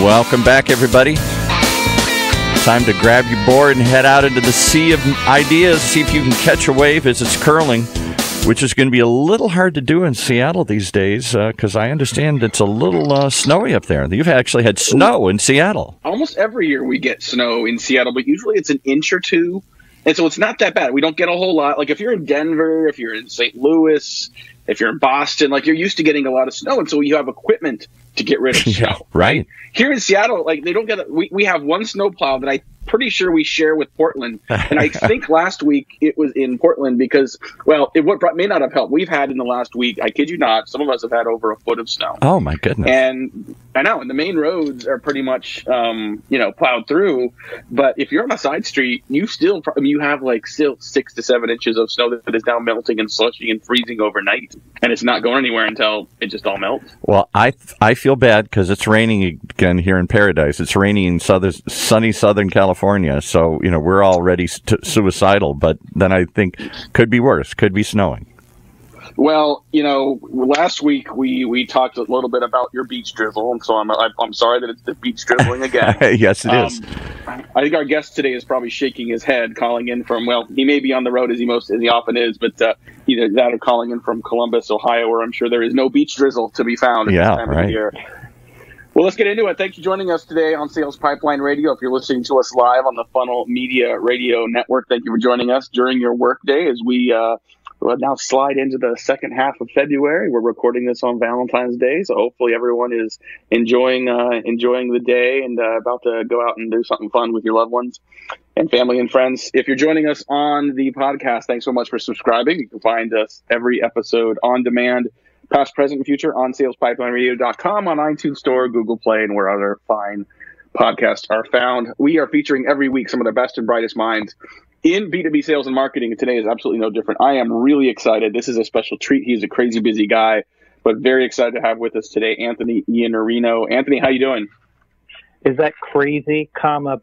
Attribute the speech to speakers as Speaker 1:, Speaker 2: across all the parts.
Speaker 1: Welcome back, everybody. Time to grab your board and head out into the sea of ideas, see if you can catch a wave as it's curling, which is going to be a little hard to do in Seattle these days because I understand it's a little snowy up there. You've actually had snow in Seattle.
Speaker 2: Almost every year we get snow in Seattle, but usually it's an inch or two. And so it's not that bad. We don't get a whole lot. Like if you're in Denver, if you're in St. Louis, if you're in Boston, like you're used to getting a lot of snow. And so you have equipment to get rid of snow.
Speaker 1: Yeah, right.
Speaker 2: Here in Seattle, like they don't get we have one snowplow that I'm pretty sure we share with Portland. And I think last week it was in Portland because, well, it may not have helped. We've had in the last week, I kid you not, some of us have had over a foot of snow.
Speaker 1: Oh, my goodness.
Speaker 2: And I know, and the main roads are pretty much, plowed through. But if you're on a side street, you have like still 6 to 7 inches of snow that is now melting and slushing and freezing overnight. And it's not going anywhere until it just all melts.
Speaker 1: Well, I feel bad because it's raining again here in Paradise. It's raining in sunny Southern California. So, we're already suicidal. But then I think could be worse, could be snowing.
Speaker 2: Well, last week we talked a little bit about your beach drizzle, and so I'm sorry that it's the beach drizzling again.
Speaker 1: Yes, it is.
Speaker 2: I think our guest today is probably shaking his head, calling in from, well, he may be on the road as he often is, but either that or calling in from Columbus, Ohio, where I'm sure there is no beach drizzle to be found at this time of the year. Well, let's get into it. Thanks for joining us today on Sales Pipeline Radio. If you're listening to us live on the Funnel Media Radio Network, thank you for joining us during your workday as we we'll now slide into the second half of February. We're recording this on Valentine's Day, so hopefully everyone is enjoying the day and about to go out and do something fun with your loved ones and family and friends. If you're joining us on the podcast, thanks so much for subscribing. You can find us every episode on demand, past, present, and future on salespipelineradio.com, on iTunes Store, Google Play, and where other fine podcasts are found. We are featuring every week some of the best and brightest minds in B2B sales and marketing, and today is absolutely no different. I am really excited. This is a special treat. He's a crazy busy guy, but very excited to have with us today Anthony Iannarino. Anthony, how you doing?
Speaker 3: Is that crazy,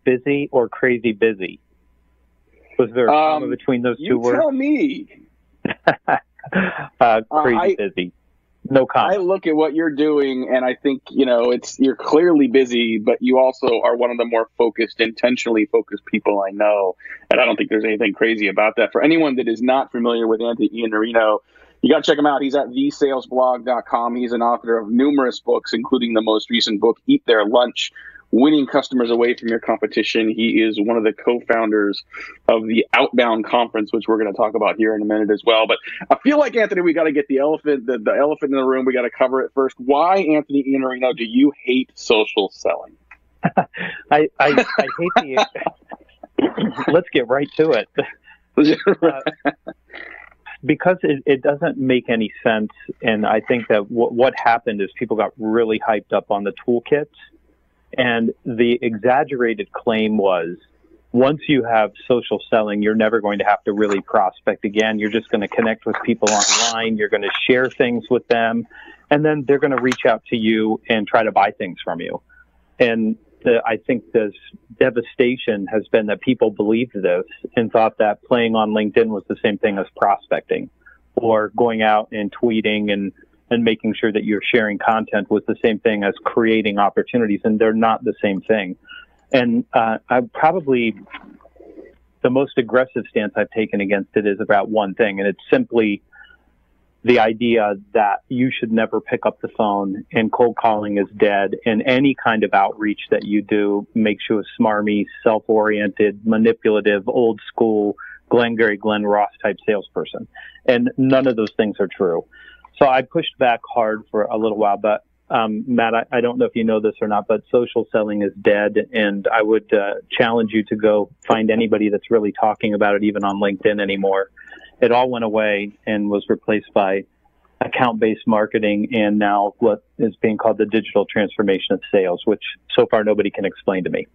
Speaker 3: busy, or crazy busy? Was there a comma between those two words?
Speaker 2: You tell me.
Speaker 3: Crazy busy. No comment.
Speaker 2: I look at what you're doing, and I think, you're clearly busy, but you also are one of the more intentionally focused people I know. And I don't think there's anything crazy about that. For anyone that is not familiar with Anthony Iannarino, you got to check him out. He's at thesalesblog.com. He's an author of numerous books, including the most recent book, Eat Their Lunch: Winning Customers Away from Your Competition. He is one of the co-founders of the Outbound Conference, which we're going to talk about here in a minute as well. But I feel like, Anthony, we got to get the elephant in the room. We got to cover it first. Why, Anthony Iannarino, do you hate social selling?
Speaker 3: I hate the... Let's get right to it. Because it doesn't make any sense. And I think that what happened is people got really hyped up on the toolkits. And the exaggerated claim was, once you have social selling, you're never going to have to really prospect again. You're just going to connect with people online. You're going to share things with them. And then they're going to reach out to you and try to buy things from you. And I think this devastation has been that people believed this and thought that playing on LinkedIn was the same thing as prospecting, or going out and tweeting and making sure that you're sharing content was the same thing as creating opportunities, and they're not the same thing. And I probably, the most aggressive stance I've taken against it is about one thing, and it's simply the idea that you should never pick up the phone and cold calling is dead, and any kind of outreach that you do makes you a smarmy, self-oriented, manipulative, old school, Glengarry Glen Ross type salesperson. And none of those things are true. So I pushed back hard for a little while, but Matt, I don't know if you know this or not, but social selling is dead, and I would challenge you to go find anybody that's really talking about it, even on LinkedIn anymore. It all went away and was replaced by account-based marketing, and now what is being called the digital transformation of sales, which so far nobody can explain to me.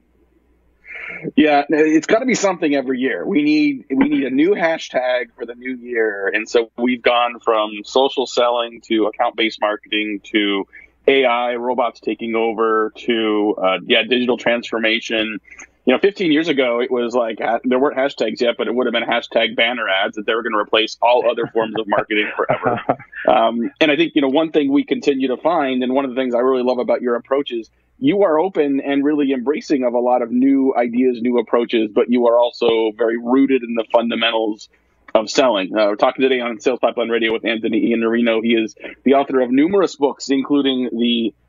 Speaker 2: Yeah, it's got to be something every year. We need a new hashtag for the new year. And so we've gone from social selling to account-based marketing to AI, robots taking over, to digital transformation. 15 years ago, it was like there weren't hashtags yet, but it would have been hashtag banner ads that they were going to replace all other forms of marketing forever. And I think, one thing we continue to find, and one of the things I really love about your approach is you are open and really embracing of a lot of new ideas, new approaches, but you are also very rooted in the fundamentals of selling. We're talking today on Sales Pipeline Radio with Anthony Iannarino. He is the author of numerous books, including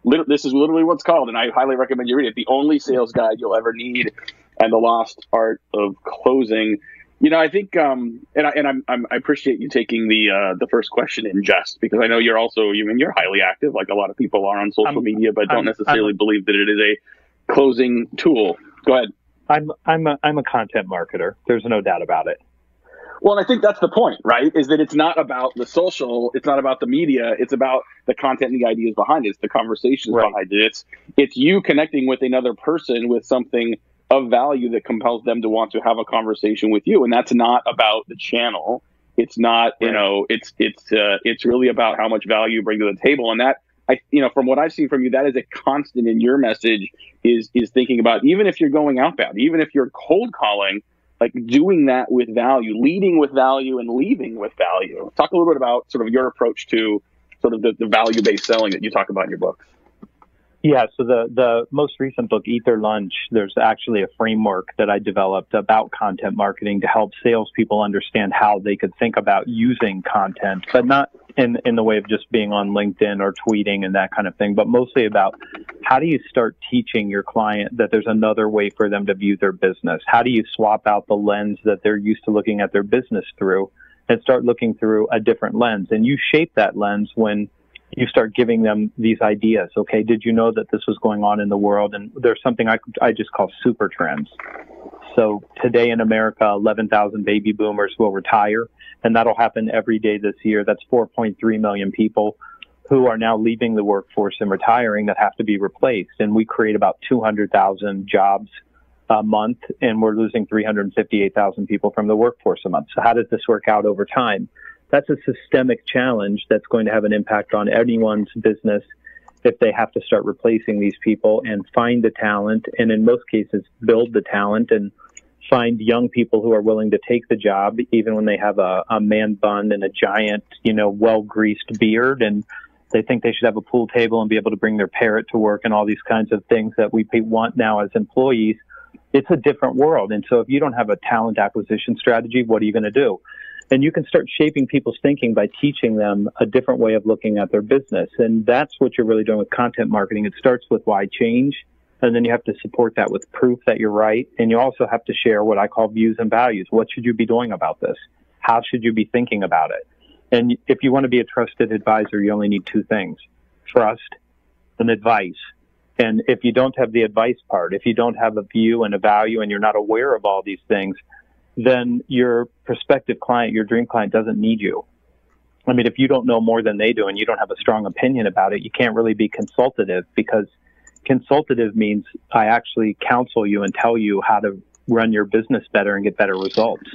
Speaker 2: this is literally what's called, and I highly recommend you read it, The Only Sales Guide You'll Ever Need and The Lost Art of Closing. I think, I appreciate you taking the first question in jest, because I know you're also, you're highly active, like a lot of people are on social media, but don't necessarily believe that it is a closing tool. Go ahead.
Speaker 3: I'm a content marketer. There's no doubt about it.
Speaker 2: Well, and I think that's the point, right? Is that it's not about the social, it's not about the media, it's about the content and the ideas behind it. It's the conversations behind it. It's you connecting with another person with something of value that compels them to want to have a conversation with you. And that's not about the channel. It's not, it's really about how much value you bring to the table. And that, from what I've seen from you, that is a constant in your message is thinking about, even if you're going outbound, even if you're cold calling, like doing that with value, leading with value and leaving with value. Talk a little bit about sort of your approach to sort of the value-based selling that you talk about in your books.
Speaker 3: Yeah, so the most recent book, Eat Their Lunch, there's actually a framework that I developed about content marketing to help salespeople understand how they could think about using content, but not in the way of just being on LinkedIn or tweeting and that kind of thing, but mostly about how do you start teaching your client that there's another way for them to view their business? How do you swap out the lens that they're used to looking at their business through and start looking through a different lens? And you shape that lens when you start giving them these ideas. Okay, did you know that this was going on in the world? And there's something I just call super trends. So today in America, 11,000 baby boomers will retire, and that'll happen every day this year. That's 4.3 million people who are now leaving the workforce and retiring that have to be replaced. And we create about 200,000 jobs a month, and we're losing 358,000 people from the workforce a month. So how does this work out over time? That's a systemic challenge that's going to have an impact on anyone's business if they have to start replacing these people and find the talent, and in most cases build the talent and find young people who are willing to take the job even when they have a man bun and a giant, well-greased beard, and they think they should have a pool table and be able to bring their parrot to work and all these kinds of things that we want now as employees. It's a different world. And so if you don't have a talent acquisition strategy, what are you going to do? And you can start shaping people's thinking by teaching them a different way of looking at their business. And that's what you're really doing with content marketing. It starts with why change, and then you have to support that with proof that you're right. And you also have to share what I call views and values. What should you be doing about this? How should you be thinking about it? And if you want to be a trusted advisor, you only need two things: trust and advice. And if you don't have the advice part, if you don't have a view and a value and you're not aware of all these things, then your prospective client, your dream client, doesn't need you. I mean, if you don't know more than they do and you don't have a strong opinion about it, you can't really be consultative, because consultative means I actually counsel you and tell you how to run your business better and get better results.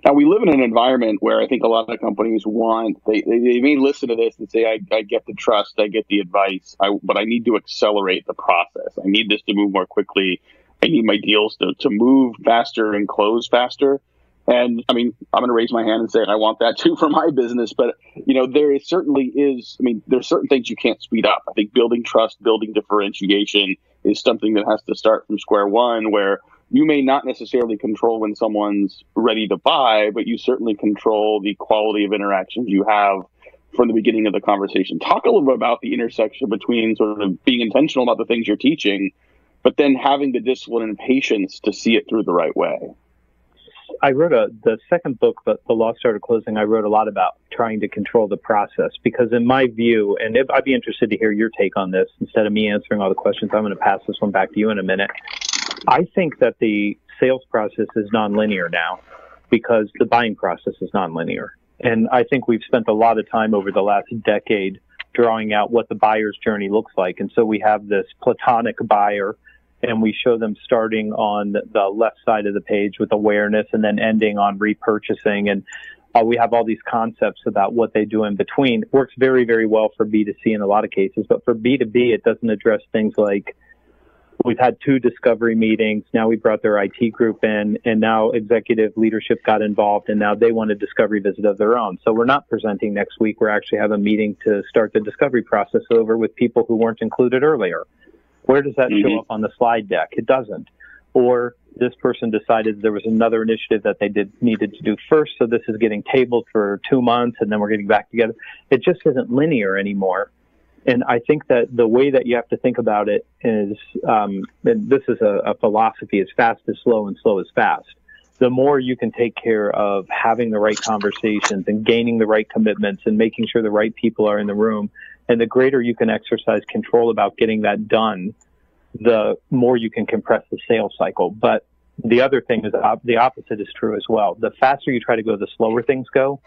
Speaker 2: Now, we live in an environment where I think a lot of companies they may listen to this and say, I get the trust, I get the advice, but I need to accelerate the process. I need this to move more quickly. I need my deals to move faster and close faster. And I mean, I'm going to raise my hand and say I want that too for my business. But, there certainly is, there's certain things you can't speed up. I think building trust, building differentiation is something that has to start from square one, where you may not necessarily control when someone's ready to buy, but you certainly control the quality of interactions you have from the beginning of the conversation. Talk a little bit about the intersection between sort of being intentional about the things you're teaching, but then having the discipline and patience to see it through the right way.
Speaker 3: I wrote the second book, but The Lost Art of Closing, I wrote a lot about trying to control the process, because in my view, and I'd be interested to hear your take on this, instead of me answering all the questions, I'm going to pass this one back to you in a minute. I think that the sales process is nonlinear now, because the buying process is nonlinear. And I think we've spent a lot of time over the last decade drawing out what the buyer's journey looks like. And so we have this platonic buyer, and we show them starting on the left side of the page with awareness and then ending on repurchasing. And we have all these concepts about what they do in between. It works very, very well for B2C in a lot of cases, but for B2B, it doesn't address things like, we've had 2 discovery meetings. Now we brought their IT group in, and now executive leadership got involved, and now they want a discovery visit of their own. So we're not presenting next week. We're actually having a meeting to start the discovery process over with people who weren't included earlier. Where does that show up on the slide deck? It doesn't. Or this person decided there was another initiative that they needed to do first, so this is getting tabled for 2 months, and then we're getting back together. It just isn't linear anymore. And I think that the way that you have to think about it is, and this is a philosophy, is fast is slow and slow is fast. The more you can take care of having the right conversations and gaining the right commitments and making sure the right people are in the room, and the greater you can exercise control about getting that done, the more you can compress the sales cycle. But the other thing is the opposite is true as well. The faster you try to go, the slower things go.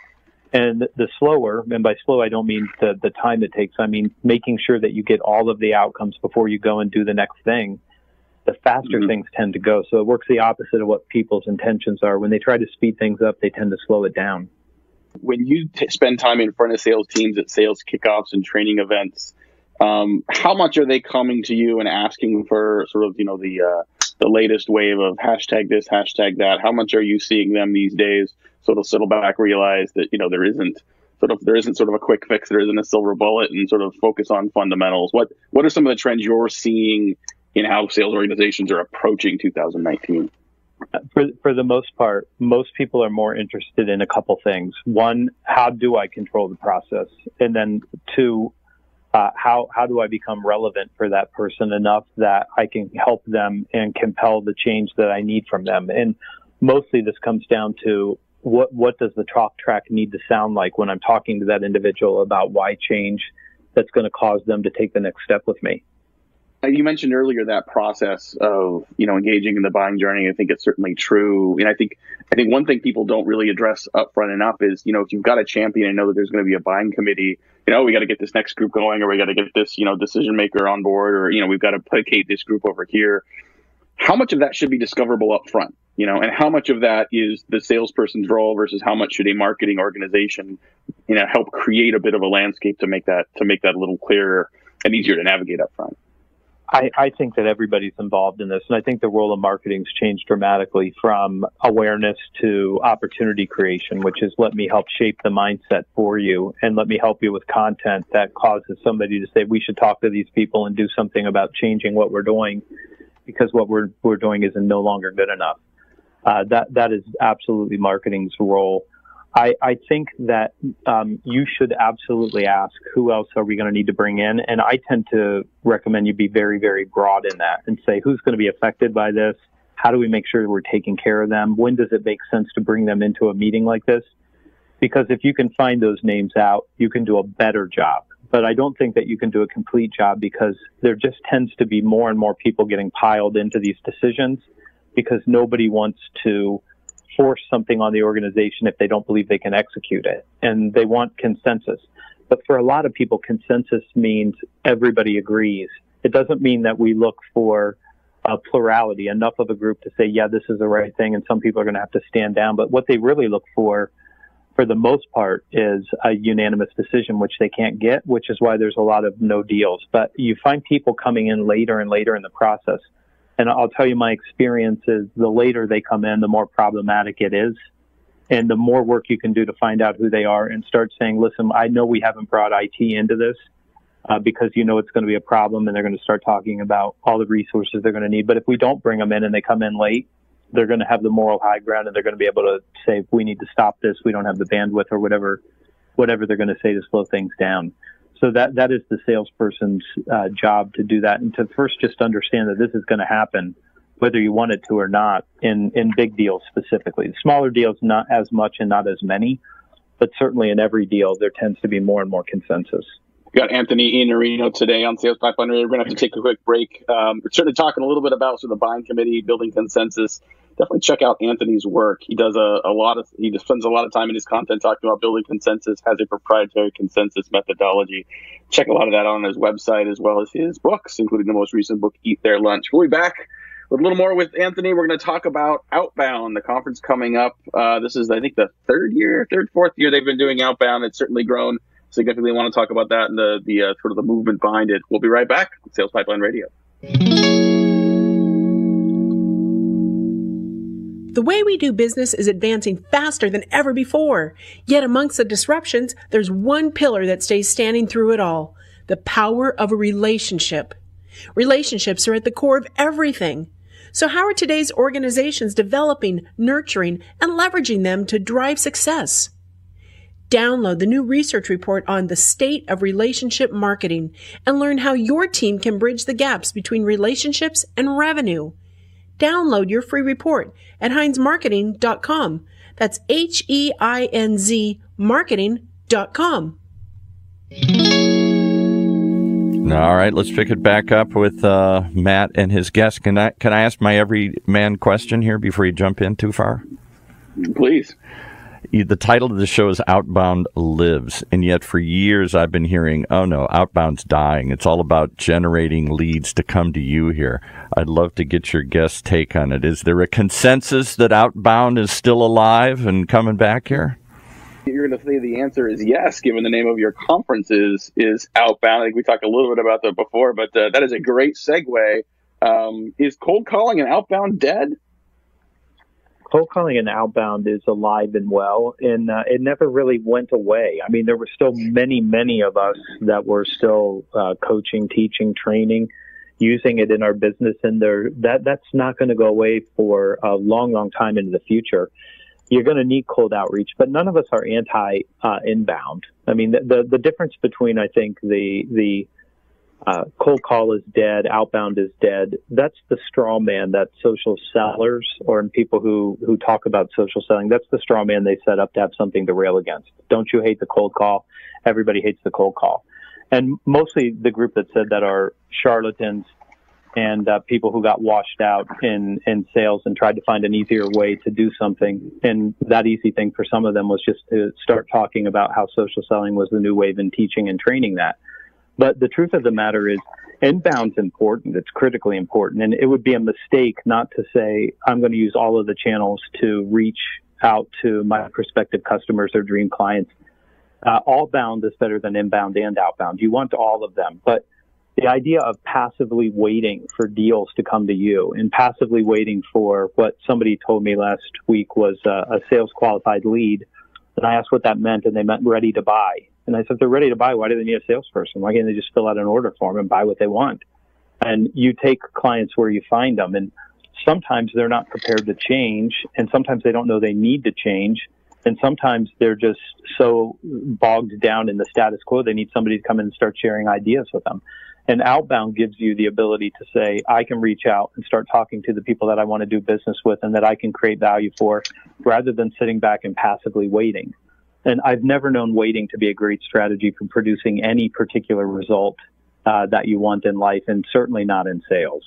Speaker 3: And the slower, and by slow I don't mean the time it takes, I mean making sure that you get all of the outcomes before you go and do the next thing, the faster things tend to go. So it works the opposite of what people's intentions are. When they try to speed things up, they tend to slow it down.
Speaker 2: When you spend time in front of sales teams at sales kickoffs and training events, how much are they coming to you and asking for sort of, the latest wave of hashtag this, hashtag that? How much are you seeing them these days sort of settle back, realize that, there isn't sort of a quick fix, there isn't a silver bullet, and sort of focus on fundamentals? What are some of the trends you're seeing in how sales organizations are approaching 2019?
Speaker 3: For the most part, most people are more interested in a couple things. One, how do I control the process? And then 2, how do I become relevant for that person enough that I can help them and compel the change that I need from them? And mostly this comes down to what does the talk track need to sound like when I'm talking to that individual about why change that's going to cause them to take the next step with me.
Speaker 2: You mentioned earlier that process of, engaging in the buying journey. I think it's certainly true. And I think one thing people don't really address upfront enough is, if you've got a champion and know that there's going to be a buying committee, we got to get this next group going, or we got to get this, decision maker on board, or, we've got to placate this group over here. How much of that should be discoverable up front, and how much of that is the salesperson's role versus how much should a marketing organization, help create a bit of a landscape to make that a little clearer and easier to navigate up front?
Speaker 3: I think that everybody's involved in this, and I think the role of marketing's changed dramatically from awareness to opportunity creation, which is let me help shape the mindset for you and let me help you with content that causes somebody to say we should talk to these people and do something about changing what we're doing because what we're doing is no longer good enough. That is absolutely marketing's role. I think that you should absolutely ask who else are we going to need to bring in, and I tend to recommend you be very, very broad in that and say who's going to be affected by this, how do we make sure we're taking care of them, when does it make sense to bring them into a meeting like this? Because if you can find those names out, you can do a better job. But I don't think that you can do a complete job because there just tends to be more and more people getting piled into these decisions because nobody wants to force something on the organization if they don't believe they can execute it. And they want consensus. But for a lot of people, consensus means everybody agrees. It doesn't mean that we look for a plurality, enough of a group to say, yeah, this is the right thing, and some people are going to have to stand down. But what they really look for the most part, is a unanimous decision, which they can't get, which is why there's a lot of no deals. But you find people coming in later and later in the process. And I'll tell you my experience is the later they come in, the more problematic it is. And the more work you can do to find out who they are and start saying, listen, I know we haven't brought IT into this because it's going to be a problem and they're going to start talking about all the resources they're going to need. But if we don't bring them in and they come in late, they're going to have the moral high ground and they're going to be able to say, we need to stop this. We don't have the bandwidth or whatever they're going to say to slow things down. So that is the salesperson's job to do that and to first just understand that this is going to happen, whether you want it to or not, in big deals specifically. The smaller deals, not as much and not as many, but certainly in every deal, there tends to be more and more consensus.
Speaker 2: We got Anthony Iannarino today on Sales Pipeline. We're going to have to take a quick break. We're certainly talking a little bit about sort of the buying committee, building consensus. Definitely check out Anthony's work. He does he just spends a lot of time in his content talking about building consensus, has a proprietary consensus methodology. Check a lot of that on his website as well as his books, including the most recent book, Eat Their Lunch. We'll be back with a little more with Anthony. We're going to talk about Outbound, the conference coming up. This is, I think, the fourth year they've been doing Outbound. It's certainly grown significantly. Want to talk about that and the sort of the movement behind it. We'll be right back on Sales Pipeline Radio.
Speaker 4: The way we do business is advancing faster than ever before. Yet amongst the disruptions, there's one pillar that stays standing through it all: the power of a relationship. Relationships are at the core of everything. So how are today's organizations developing, nurturing, and leveraging them to drive success? Download the new research report on the state of relationship marketing and learn how your team can bridge the gaps between relationships and revenue. Download your free report at heinzmarketing.com. That's HEINZ marketing.com.
Speaker 1: All right, let's pick it back up with Matt and his guest. Can I ask my everyman question here before you jump in too far?
Speaker 2: Please.
Speaker 1: The title of the show is Outbound Lives, and yet for years I've been hearing, oh no, Outbound's dying. It's all about generating leads to come to you here. I'd love to get your guest's take on it. Is there a consensus that Outbound is still alive and coming back here?
Speaker 2: You're going to say the answer is yes, given the name of your conference is Outbound. I think we talked a little bit about that before, but that is a great segue. Is cold calling and outbound dead?
Speaker 3: Cold calling and outbound is alive and well, and it never really went away. I mean, there were still many of us that were still coaching, teaching, training, using it in our business, and that's not going to go away for a long time into the future. You're going to need cold outreach, but none of us are anti-inbound. I mean, the difference between, I think, the cold call is dead, outbound is dead. That's the straw man that social sellers or people who talk about social selling, that's the straw man they set up to have something to rail against. Don't you hate the cold call? Everybody hates the cold call. And mostly the group that said that are charlatans and people who got washed out in sales and tried to find an easier way to do something. And that easy thing for some of them was just to start talking about how social selling was the new wave in teaching and training that. But the truth of the matter is inbound's important. It's critically important. And it would be a mistake not to say, I'm going to use all of the channels to reach out to my prospective customers or dream clients. All-bound is better than inbound and outbound. You want all of them. But the idea of passively waiting for deals to come to you and passively waiting for what somebody told me last week was a sales qualified lead. And I asked what that meant, and they meant ready to buy. And I said, if they're ready to buy, why do they need a salesperson? Why can't they just fill out an order form and buy what they want? And you take clients where you find them. And sometimes they're not prepared to change, and sometimes they don't know they need to change. And sometimes they're just so bogged down in the status quo, they need somebody to come in and start sharing ideas with them. And outbound gives you the ability to say, I can reach out and start talking to the people that I want to do business with and that I can create value for, rather than sitting back and passively waiting. And I've never known waiting to be a great strategy for producing any particular result that you want in life, and certainly not in sales.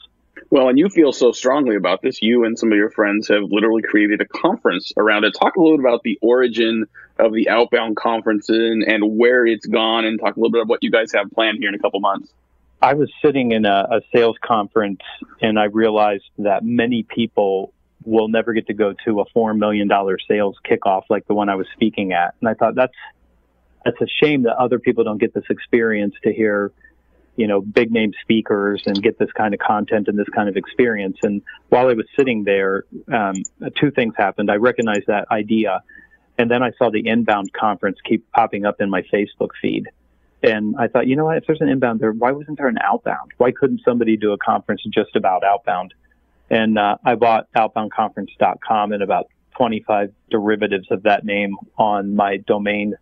Speaker 2: Well, and you feel so strongly about this. You and some of your friends have literally created a conference around it. Talk a little bit about the origin of the Outbound Conference and where it's gone, and talk a little bit about what you guys have planned here in a couple months.
Speaker 3: I was sitting in a sales conference, and I realized that many people will never get to go to a $4 million sales kickoff like the one I was speaking at. And I thought that's a shame that other people don't get this experience to hear, big name speakers and get this kind of content and this kind of experience. And while I was sitting there, two things happened. I recognized that idea, and then I saw the Inbound Conference keep popping up in my Facebook feed. And I thought, you know what, if there's an inbound there, why wasn't there an outbound? Why couldn't somebody do a conference just about outbound? And I bought outboundconference.com and about 25 derivatives of that name on my domain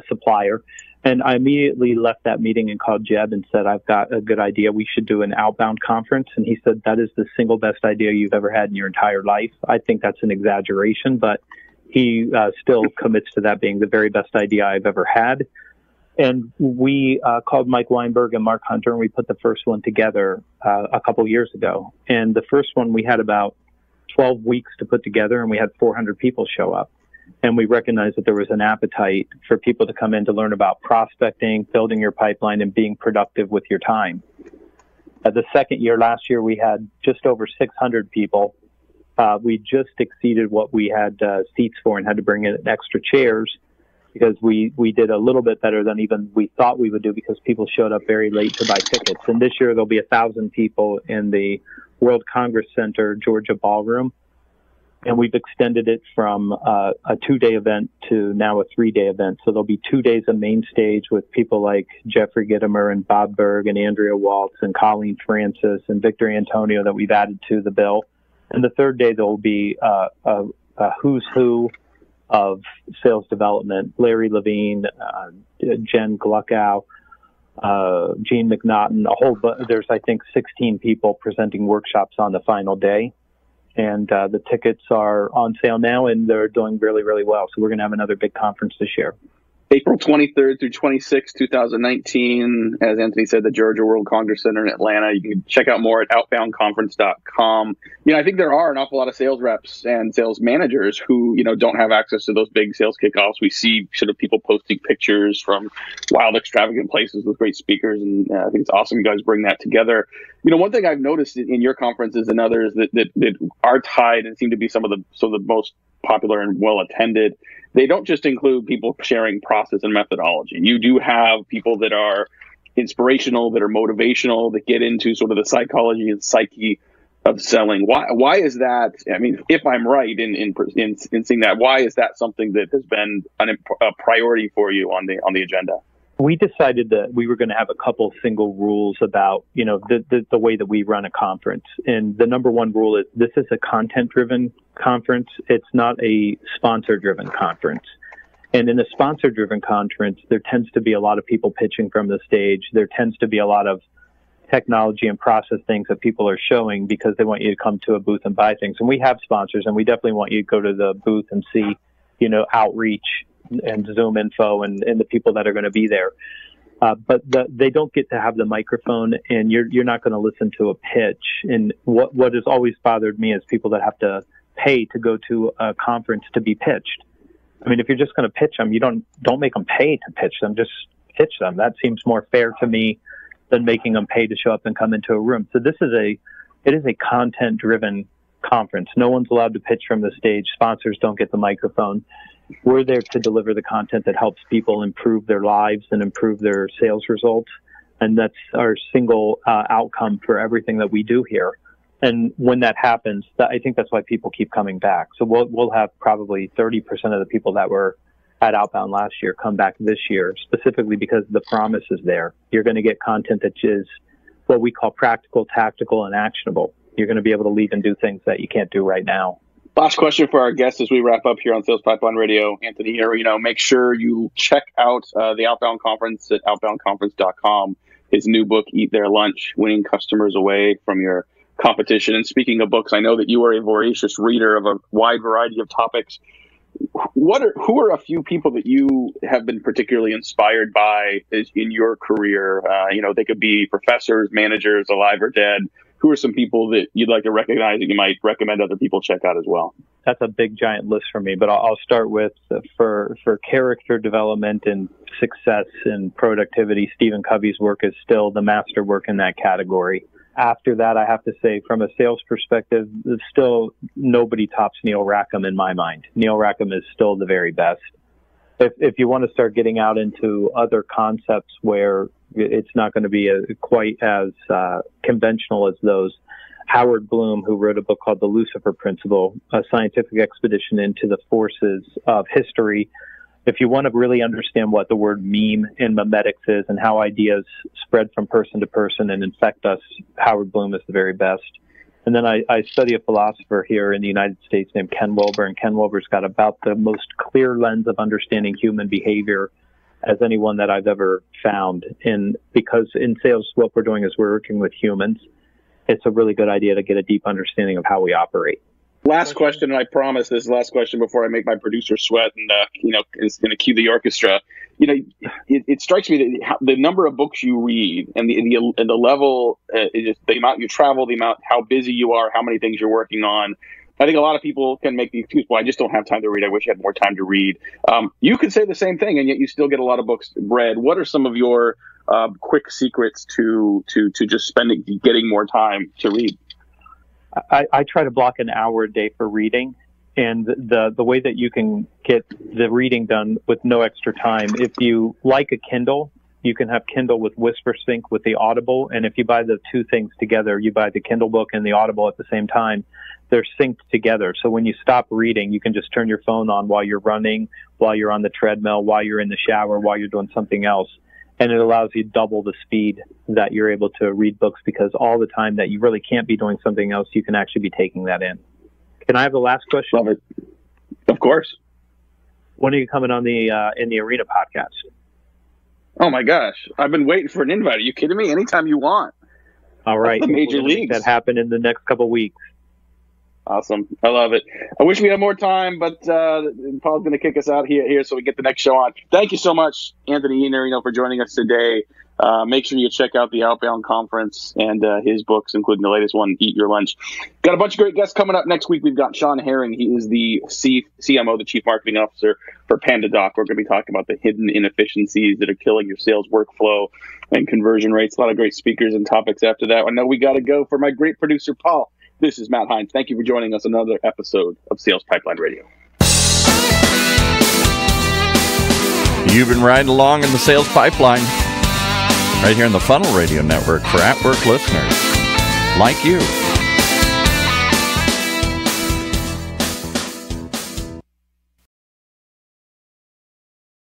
Speaker 3: supplier. And I immediately left that meeting and called Jeb and said, I've got a good idea. We should do an outbound conference. And he said, that is the single best idea you've ever had in your entire life. I think that's an exaggeration, but he still commits to that being the very best idea I've ever had. And we called Mike Weinberg and Mark Hunter, and we put the first one together a couple years ago. And the first one we had about 12 weeks to put together, and we had 400 people show up. And we recognized that there was an appetite for people to come in to learn about prospecting, building your pipeline, and being productive with your time. The second year, last year, we had just over 600 people. We just exceeded what we had seats for and had to bring in extra chairs, because we did a little bit better than even we thought we would do, because people showed up very late to buy tickets. And this year there'll be 1,000 people in the World Congress Center, Georgia Ballroom. And we've extended it from a 2-day event to now a 3-day event. So there'll be 2 days of main stage with people like Jeffrey Gitomer and Bob Berg and Andrea Waltz and Colleen Francis and Victor Antonio that we've added to the bill. And the third day, there will be a who's who of sales development: Larry Levine, Jen Gluckow, Gene McNaughton, there's, I think, 16 people presenting workshops on the final day. And the tickets are on sale now, and they're doing really, really well. So we're going to have another big conference this year.
Speaker 2: April 23rd through 26th, 2019. As Anthony said, the Georgia World Congress Center in Atlanta. You can check out more at outboundconference.com. I think there are an awful lot of sales reps and sales managers who, don't have access to those big sales kickoffs. We see sort of people posting pictures from wild, extravagant places with great speakers. And I think it's awesome you guys bring that together. One thing I've noticed in your conferences and others that are tied and seem to be some of the most popular and well attended, they don't just include people sharing process and methodology. You do have people that are inspirational, that are motivational, that get into sort of the psychology and psyche of selling. Why is that? I mean, if I'm right in seeing that, why is that something that has been a priority for you on the agenda?
Speaker 3: We decided that we were going to have a couple single rules about, the way that we run a conference. And the number one rule is this is a content-driven conference. It's not a sponsor-driven conference. And in a sponsor-driven conference, there tends to be a lot of people pitching from the stage. There tends to be a lot of technology and process things that people are showing because they want you to come to a booth and buy things. And we have sponsors, and we definitely want you to go to the booth and see, outreach and Zoom info and the people that are going to be there. But they don't get to have the microphone, and you're not going to listen to a pitch. And what has always bothered me is people that have to pay to go to a conference to be pitched. I mean, if you're just going to pitch them, you don't make them pay to pitch them, just pitch them. That seems more fair to me than making them pay to show up and come into a room. So it is a content-driven conference. No one's allowed to pitch from the stage. Sponsors don't get the microphone. We're there to deliver the content that helps people improve their lives and improve their sales results. And that's our single outcome for everything that we do here. And when that happens, I think that's why people keep coming back. So we'll have probably 30% of the people that were at Outbound last year come back this year, specifically because the promise is there. You're going to get content that is what we call practical, tactical, and actionable. You're going to be able to leave and do things that you can't do right now.
Speaker 2: Last question for our guests as we wrap up here on Sales Pipeline Radio. Anthony Iannarino, make sure you check out the Outbound Conference at outboundconference.com. His new book, Eat Their Lunch, Winning Customers Away from Your Competition. And speaking of books, I know that you are a voracious reader of a wide variety of topics. Who are a few people that you have been particularly inspired by in your career? They could be professors, managers, alive or dead. Who are some people that you'd like to recognize that you might recommend other people check out as well?
Speaker 3: That's a big, giant list for me, but I'll start with for character development and success and productivity, Stephen Covey's work is still the masterwork in that category. After that, I have to say, from a sales perspective, still nobody tops Neil Rackham in my mind. Neil Rackham is still the very best. If you want to start getting out into other concepts where it's not going to be quite as conventional as those, Howard Bloom, who wrote a book called The Lucifer Principle, a scientific expedition into the forces of history. If you want to really understand what the word meme in memetics is and how ideas spread from person to person and infect us, Howard Bloom is the very best. And then I study a philosopher here in the United States named Ken Wilber, and Ken Wilber's got about the most clear lens of understanding human behavior as anyone that I've ever found. And because in sales, what we're doing is we're working with humans, it's a really good idea to get a deep understanding of how we operate.
Speaker 2: Last question, and I promise this is the last question before I make my producer sweat and is going to cue the orchestra. It strikes me that the number of books you read and the level, the amount you travel, how busy you are, how many things you're working on. I think a lot of people can make the excuse, well, I just don't have time to read. I wish I had more time to read. You could say the same thing, and yet you still get a lot of books read. What are some of your quick secrets to just getting more time to read?
Speaker 3: I try to block an hour a day for reading, and the way that you can get the reading done with no extra time, if you like a Kindle, You can have Kindle with WhisperSync with the Audible. And if you buy the two things together, you buy the Kindle book and the Audible at the same time, they're synced together. So when you stop reading, you can just turn your phone on while you're running, while you're on the treadmill, while you're in the shower, while you're doing something else. And it allows you double the speed that you're able to read books, because all the time that you really can't be doing something else, you can actually be taking that in. Can I have the last question?
Speaker 2: Love it. Of course.
Speaker 3: When are you coming on the in the Arena podcast?
Speaker 2: Oh my gosh, I've been waiting for an invite. Are you kidding me? Anytime you want.
Speaker 3: All right.
Speaker 2: That's the major leagues.
Speaker 3: That happen in the next couple of weeks.
Speaker 2: Awesome. I love it. I wish we had more time, but Paul's going to kick us out here so we get the next show on. Thank you so much, Anthony Iannarino, for joining us today. Make sure you check out the Outbound Conference and his books, including the latest one, Eat Your Lunch. Got a bunch of great guests coming up next week. We've got Sean Herring. He is the CMO, the Chief Marketing Officer for PandaDoc. We're going to be talking about the hidden inefficiencies that are killing your sales workflow and conversion rates. A lot of great speakers and topics after that. I know we got to go. For my great producer, Paul, this is Matt Hines. Thank you for joining us on another episode of Sales Pipeline Radio.
Speaker 1: You've been riding along in the Sales Pipeline right here on the Funnel Radio Network for at-work listeners like you.